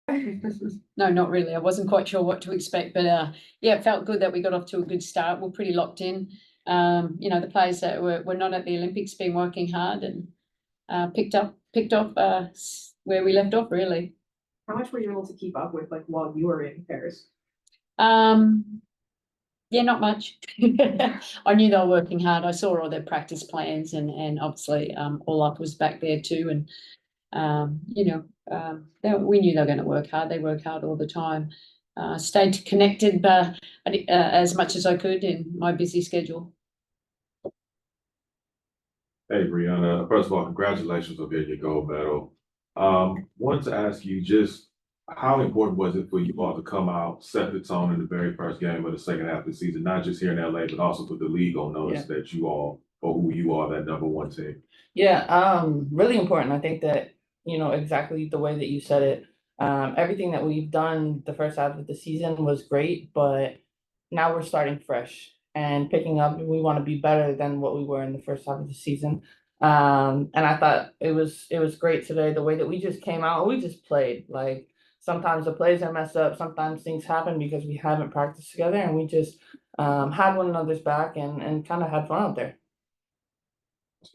No, not really. I wasn't quite sure what to expect, but yeah, it felt good that we got off to a good start. We're pretty locked in. The players that were not at the Olympics been working hard and picked up where we left off, really. How much were you able to keep up with, like, while you were in Paris? Yeah, not much. I knew they were working hard. I saw all their practice plans, and obviously Olaf was back there too, and we knew they were going to work hard. They work hard all the time. Stayed connected as much as I could in my busy schedule. Hey, Breanna. First of all, congratulations on getting your gold medal. Wanted to ask you just how important was it for you all to come out, set the tone in the very first game of the second half of the season, not just here in LA, but also for the league on notice that you all, or who you are, that #1 team? Yeah, really important. I think that, exactly the way that you said it. Everything that we've done the first half of the season was great, but now we're starting fresh and picking up. We want to be better than what we were in the first half of the season. And I thought it was great today, the way that we just came out. We just played. Like, sometimes the plays are messed up, sometimes things happen because we haven't practiced together, and we just had one another's back and kind of had fun out there.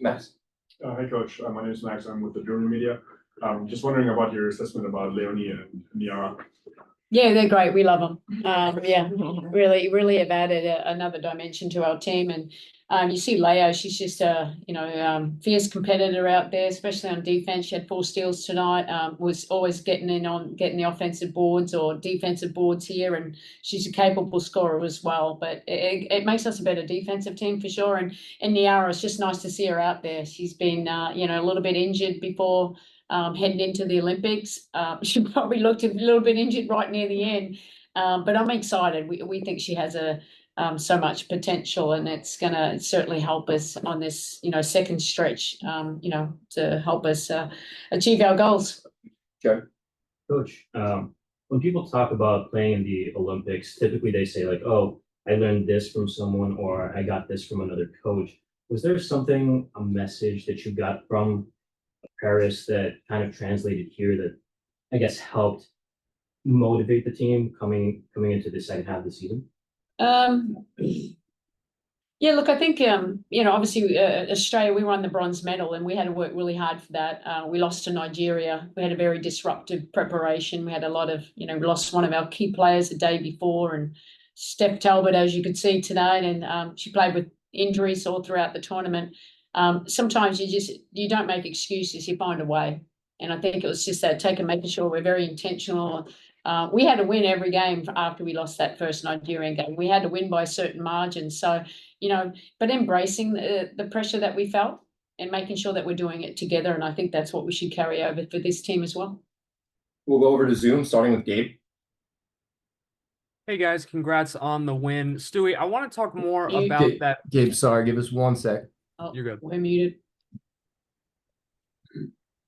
Max. Hey, Coach. My name is Max. I'm with the Journal Media. Just wondering about your assessment about Leonie and Niara. Yeah, they're great. We love them. Yeah, really have added another dimension to our team. And you see Leo, she's just a fierce competitor out there, especially on defense. She had 4 steals tonight. Was always getting the offensive boards or defensive boards here, and she's a capable scorer as well. But it makes us a better defensive team for sure. And Niara, it's just nice to see her out there. She's been a little bit injured before. Heading into the Olympics. She probably looked a little bit injured right near the end, but I'm excited. We think she has so much potential, and it's going to certainly help us on this second stretch to help us achieve our goals. Okay. Coach, when people talk about playing in the Olympics, typically they say like, oh, I learned this from someone, or I got this from another coach. Was there a message that you got from Paris that kind of translated here that I guess helped motivate the team coming into the second half of the season? Yeah, look, I think obviously Australia, we won the bronze medal, and we had to work really hard for that. We lost to Nigeria. We had a very disruptive preparation. We had a lot of we lost one of our key players the day before, and Steph Talbot, as you could see tonight, and she played with injuries all throughout the tournament. Sometimes you don't make excuses, you find a way. And I think it was just that making sure we're very intentional. We had to win every game after we lost that first Nigerian game. We had to win by a certain margin. So, but embracing the pressure that we felt and making sure that we're doing it together. And I think that's what we should carry over for this team as well. We'll go over to Zoom, starting with Gabe. Hey guys, congrats on the win. Stewie, I want to talk more about that. Gabe, sorry, give us 1 sec. Oh, you're good. We're muted.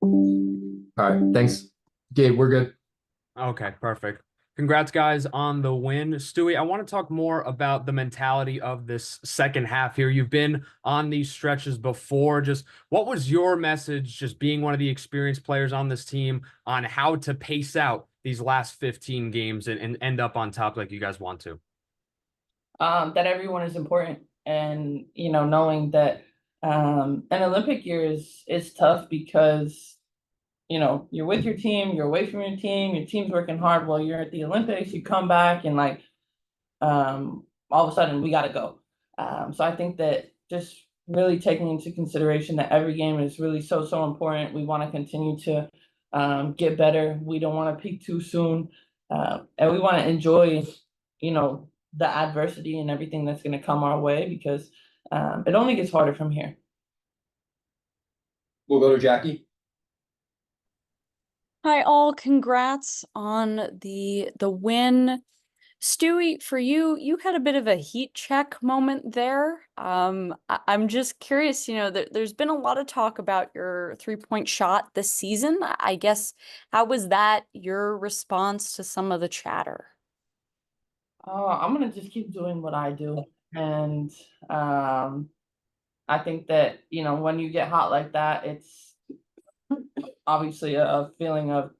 All right, thanks. Gabe, we're good. Okay, perfect. Congrats, guys, on the win. Stewie, I want to talk more about the mentality of this second half here. You've been on these stretches before. Just what was your message, just being one of the experienced players on this team, on how to pace out these last 15 games and end up on top like you guys want to? That everyone is important, and knowing that an Olympic year is tough because you're with your team, you're away from your team's working hard while you're at the Olympics. You come back and all of a sudden we got to go. So I think that just really taking into consideration that every game is really so important. We want to continue to get better. We don't want to peak too soon, and we want to enjoy the adversity and everything that's going to come our way, because it only gets harder from here. We'll go to Jackie. Hi all, congrats on the win. Stewie, for you had a bit of a heat check moment there. I'm just curious, there's been a lot of talk about your 3-point shot this season. I guess, how was that your response to some of the chatter? I'm gonna just keep doing what I do, and I think that when you get hot like that, it's obviously a feeling of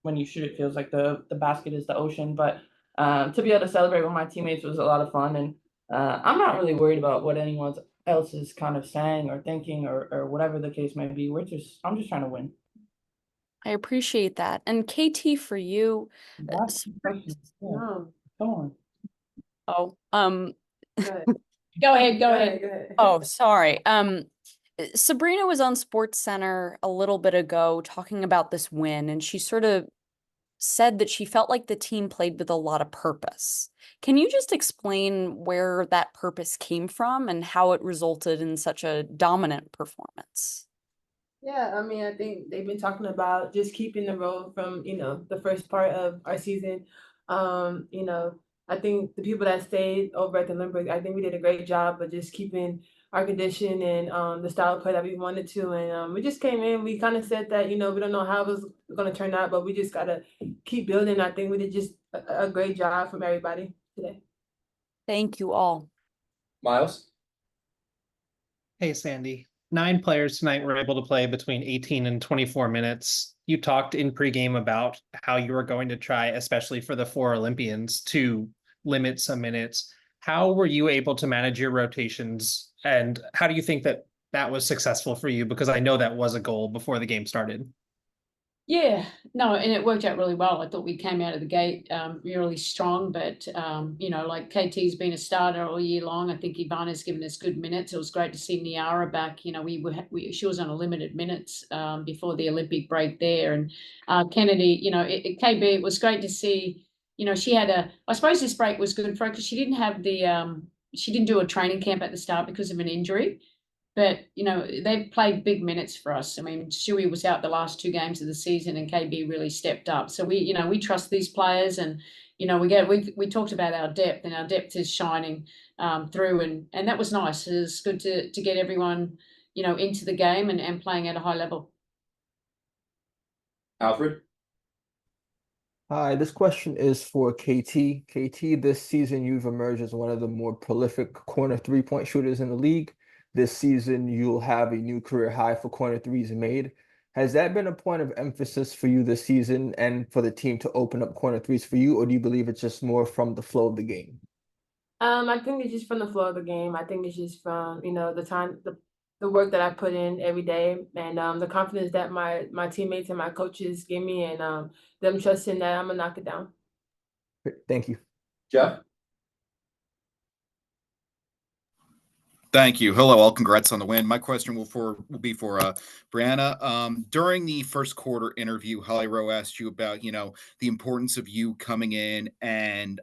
when you shoot, it feels like the basket is the ocean. But to be able to celebrate with my teammates was a lot of fun, and I'm not really worried about what anyone else is kind of saying or thinking or whatever the case may be. I'm just trying to win. I appreciate that. And KT, for you, That's the question. Yeah, No. come on. oh, Go ahead, go ahead. Go ahead. oh, sorry. Sabrina was on Sports Center a little bit ago talking about this win, and she sort of said that she felt like the team played with a lot of purpose. Can you just explain where that purpose came from and how it resulted in such a dominant performance? Yeah, I mean, I think they've been talking about just keeping the road from, the first part of our season. I think the people that stayed over at the Olympics, I think we did a great job of just keeping our condition and the style of play that we wanted to. And we just came in, we kind of said that, we don't know how it was going to turn out, but we just got to keep building. I think we did just a great job from everybody today. Thank you all. Miles? Hey, Sandy. 9 players tonight were able to play between 18 and 24 minutes. You talked in pregame about how you were going to try, especially for the 4 Olympians, to limit some minutes. How were you able to manage your rotations, and how do you think that that was successful for you? Because I know that was a goal before the game started. Yeah, no, and it worked out really well. I thought we came out of the gate really strong, but like KT's been a starter all year long. I think Ivana's given us good minutes. It was great to see Niara back. She was on a limited minutes before the Olympic break there, and Kennedy. KB. It was great to see. She had I suppose this break was good for her because she didn't have she didn't do a training camp at the start because of an injury. But, they've played big minutes for us. I mean, Shuey was out the last 2 games of the season and KB really stepped up. So we trust these players, and, we talked about our depth, and our depth is shining through, and that was nice. It was good to get everyone, into the game and playing at a high level. Alfred? Hi, this question is for KT. KT, this season you've emerged as one of the more prolific corner 3-point shooters in the league. This season, you'll have a new career high for corner threes made. Has that been a point of emphasis for you this season and for the team to open up corner threes for you, or do you believe it's just more from the flow of the game? I think it's just from the flow of the game. I think it's just from, the time, the work that I put in every day, and the confidence that my teammates and my coaches give me, and them trusting that I'm going to knock it down. Thank you. Jeff? Thank you. Hello, all. Congrats on the win. My question will be for Breanna. During the first quarter interview, Holly-Rowe asked you about, the importance of you coming in and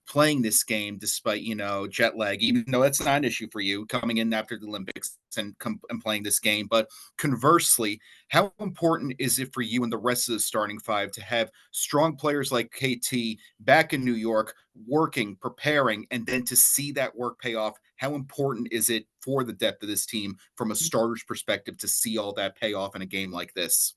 playing this game despite, jet lag, even though that's not an issue for you, coming in after the Olympics and playing this game. But conversely, how important is it for you and the rest of the starting 5 to have strong players like KT back in New York, working, preparing, and then to see that work pay off? How important is it for the depth of this team from a starter's perspective to see all that pay off in a game like this?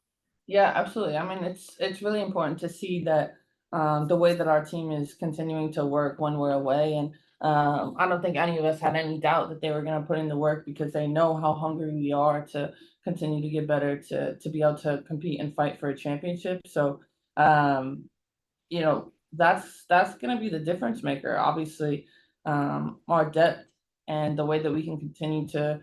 Yeah, absolutely. I mean, it's really important to see that the way that our team is continuing to work when we're away. And I don't think any of us had any doubt that they were going to put in the work because they know how hungry we are to continue to get better, to be able to compete and fight for a championship. So, that's going to be the difference maker. Obviously, our depth and the way that we can continue to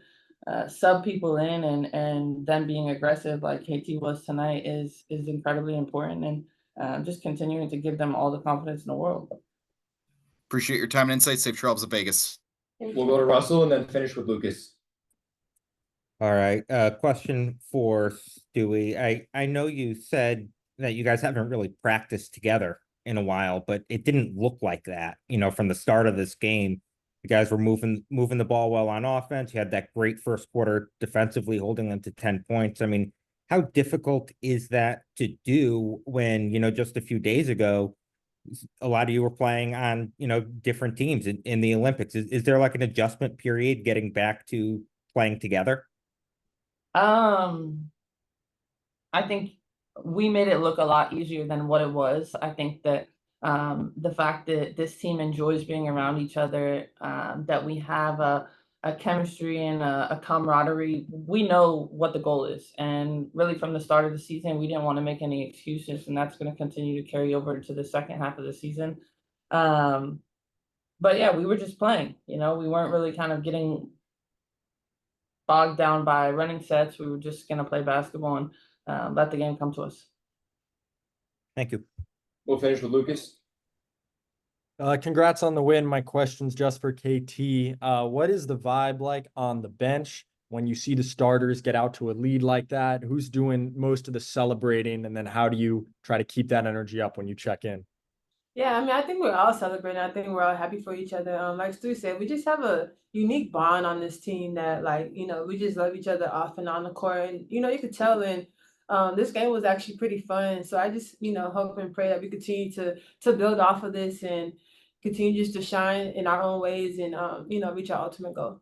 sub people in and then being aggressive like KT was tonight is incredibly important, and just continuing to give them all the confidence in the world. Appreciate your time and insight. Safe travels to Vegas. We'll go to Russell and then finish with Lucas. All right. Question for Stewie. I know you said that you guys haven't really practiced together in a while, but it didn't look like that, from the start of this game. You guys were moving the ball well on offense. You had that great first quarter defensively, holding them to 10 points. I mean, how difficult is that to do when, just a few days ago, a lot of you were playing on, different teams in the Olympics? Is there like an adjustment period getting back to playing together? I think we made it look a lot easier than what it was. I think that the fact that this team enjoys being around each other, that we have a a chemistry and a camaraderie. We know what the goal is. And really from the start of the season, we didn't want to make any excuses, and that's going to continue to carry over into the second half of the season. But yeah, we were just playing, we weren't really kind of getting bogged down by running sets. We were just going to play basketball and let the game come to us. Thank you. We'll finish with Lucas. Congrats on the win. My question's just for KT. What is the vibe like on the bench when you see the starters get out to a lead like that? Who's doing most of the celebrating? And then how do you try to keep that energy up when you check in? Yeah, I mean, I think we're all celebrating. I think we're all happy for each other. Like Stu said, we just have a unique bond on this team that, like, we just love each other off and on the court. And, you could tell in this game was actually pretty fun. So I just, hope and pray that we continue to build off of this and continue just to shine in our own ways and, reach our ultimate goal.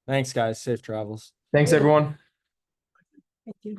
Thanks, guys. Safe travels. Thanks, everyone. Thank you.